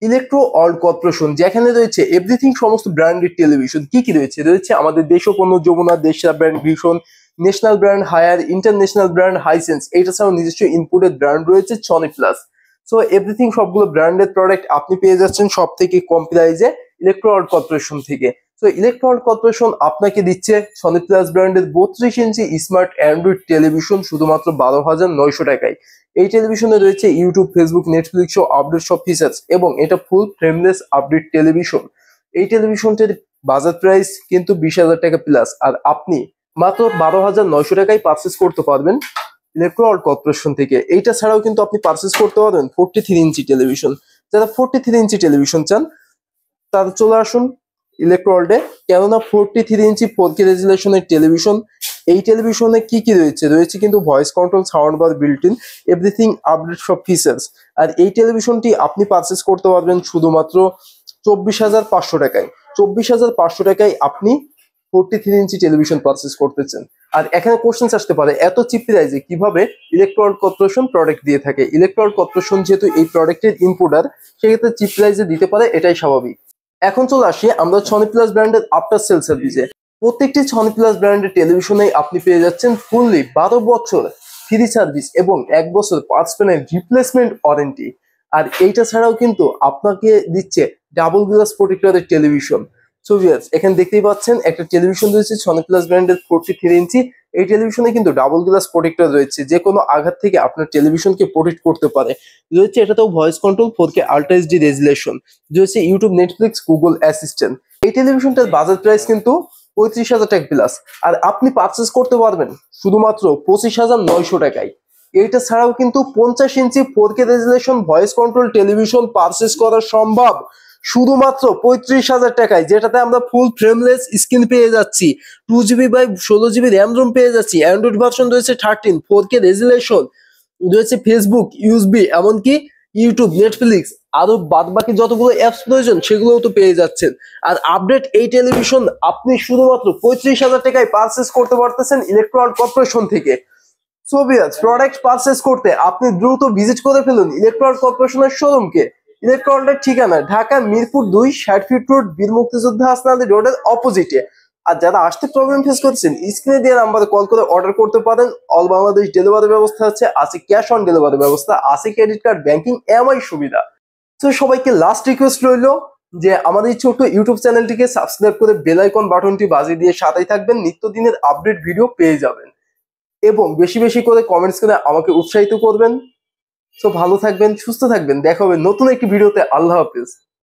Electro world corporation, যেখানে রয়েছে everything, সমস্ত ব্র্যান্ডেড টেলিভিশন। কি কি রয়েছে? রয়েছে আমাদের দেশপণ্য যমুনা, দেশরা brand Vision, national brand Haier, international brand Hisense, এটা ছাড়াও নিজস্ব ইম্পোর্টেড ব্র্যান্ড রয়েছে সনি প্লাস। সো এভরিথিং, সবগুলো ব্র্যান্ডেড প্রোডাক্ট আপনি পেয়ে যাচ্ছেন সব থেকে কম প্রাইজে ইলেকট্রো ওয়ার্ল্ড কর্পোরেশন থেকে। তো ইলেকট্রো ওয়ার্ল্ড কর্পোরেশন আপনাকে দিচ্ছে সনি প্লাস ব্র্যান্ডের 32 ইঞ্চি স্মার্ট অ্যান্ড্রয়েড টেলিভিশন শুধুমাত্র 12,900 টাকায়। এই টেলিভিশনে রয়েছে ইউটিউব, ফেসবুক, নেটফ্লিক্স ও আপডেট সব ফিচার্স, এবং এটা ফুল ফ্রেমলেস আপডেট টেলিভিশন। এই টেলিভিশনটির বাজার প্রাইস কিন্তু 20,000 টাকা প্লাস, আর আপনি মাত্র 12,900 টাকায় পারচেস করতে পারবেন ইলেকট্রো ওয়ার্ল্ড কর্পোরেশন থেকে। এইটা ছাড়াও কিন্তু আপনি পারচেস করতে পারবেন 43 ইঞ্চি টেলিভিশন। যারা 43 ইঞ্চি টেলিভিশন চান তারা চলে আসুন ইলেকট্রো ওয়ার্ল্ডে, কেননা 43 ইঞ্চি 4K রেজুলেশনের টেলিভিশন। এই টেলিভিশনে কি কি রয়েছে? রয়েছে কিন্তু voice control, sound bar, built in, everything update সব ফিচার্স। আর এই টেলিভিশনটি আপনি পারচেস করতে পারবেন শুধুমাত্র 24,500 টাকায়। 24,500 টাকায় আপনি 43 ইঞ্চি টেলিভিশন পারচেস করতেছেন। আর এখানে কোশ্চেন আসতে পারে, এত চিপ প্রাইসে কিভাবে ইলেকট্রো ওয়ার্ল্ড কর্পোরেশন প্রোডাক্ট দিয়ে থাকে? ইলেকট্রো ওয়ার্ল্ড কর্পোরেশন যেহেতু এই প্রোডাক্টের ইম্পোর্টার, সেক্ষেত্রে চিপ প্রাইসে দিতে পারে, এটাই স্বাভাবিক। এখন চলে আসি আমরা সনি প্লাস ব্র্যান্ডের আফটার সেল সার্ভিসে। প্রত্যেকটি সনি প্লাস ব্র্যান্ডের টেলিভিশনে আপনি পেয়ে যাচ্ছেন ফুললি 12 বছর ফ্রি সার্ভিস এবং 1 বছর পার্টস প্যানেল রিপ্লেসমেন্ট ওয়ারেন্টি। আর এইটা ছাড়াও কিন্তু আপনাকে দিচ্ছে ডাবল গ্লাস প্রোটেক্টরের টেলিভিশন। সো ভিউয়ার্স, এখানে দেখতেই পাচ্ছেন একটা টেলিভিশন রয়েছে সনি প্লাস ব্র্যান্ডের 43 ইঞ্চি। এই টেলিভিশনে কিন্তু ডাবল গ্লাস প্রোটেক্টর রয়েছে, যে কোনো আঘাত থেকে আপনার টেলিভিশনকে প্রোটেক্ট করতে পারে। রয়েছে এটাতেও voice control, 4K ultra HD resolution, রয়েছে ইউটিউব, নেটফ্লিক্স, গুগল অ্যাসিস্ট্যান্ট। এই টেলিভিশনটার বাজার প্রাইস কিন্তু 35,000 টাকা প্লাস, আর আপনি পারচেস করতে পারবেন শুধুমাত্র 25,900 টাকায়। এইটা ছাড়াও কিন্তু 50 ইঞ্চি 4K resolution voice control television purchase করা সম্ভব শুধুমাত্র 35,000 টাকায়, যেটাতে আমরা ফুল ফ্রেমলেস স্ক্রিন পেয়ে যাচ্ছি, 2GB by 16GB RAM ROM পেয়ে যাচ্ছি, অ্যান্ড্রয়েড ভার্সন রয়েছে 13, 4K রেজুলেশন, রয়েছে ফেসবুক, ইউএসবি, এমনকি ইউটিউব, নেটফ্লিক্স, আরো বাদ বাকি যতগুলো অ্যাপস প্রয়োজন সেগুলোও তো পেয়ে যাচ্ছেন। আর আপডেট এই টেলিভিশন আপনি শুধুমাত্র 35,000 টাকায় পারচেস করতে পারতেছেন ইলেকট্রো ওয়ার্ল্ড কর্পোরেশন থেকে। সো ভিউয়ার্স, প্রোডাক্ট পারচেস করতে আপনি দ্রুত ভিজিট করে ফেলুন ইলেকট্রো ওয়ার্ল্ড কর্পোরেশনের শোরুমকে। ইলেকট্রো ওয়ার্ল্ডের ঠিকানা ঢাকা মিরপুর 2, 60 ফিট রোড, বীর মুক্তিযোদ্ধা হাসনাত আলী রোডের অপোজিটে। আর যারা আসতে প্রবলেম ফেস করছেন, স্ক্রিনে দেওয়া নাম্বারে কল করে অর্ডার করতে পারেন। অল বাংলাদেশ ডেলিভারি ব্যবস্থা আছে ক্যাশ অন ডেলিভারি ব্যবস্থা আছে, ক্রেডিট কার্ড, ব্যাংকিং, এমআই সুবিধা। তো সবাইকে লাস্ট রিকোয়েস্ট রইল যে আমাদের এই ছোট্ট ইউটিউব চ্যানেলটিকে সাবস্ক্রাইব করে বেল আইকন বাটনটি বাজিয়ে দিয়ে সাথেই থাকবেন, নিত্যদিনের আপডেট ভিডিও পেয়ে যাবেন, এবং বেশি বেশি করে কমেন্টস করে আমাকে উৎসাহিত করবেন। তো ভালো থাকবেন, সুস্থ থাকবেন, দেখা হবে নতুন একটি ভিডিওতে। আল্লাহ হাফেজ।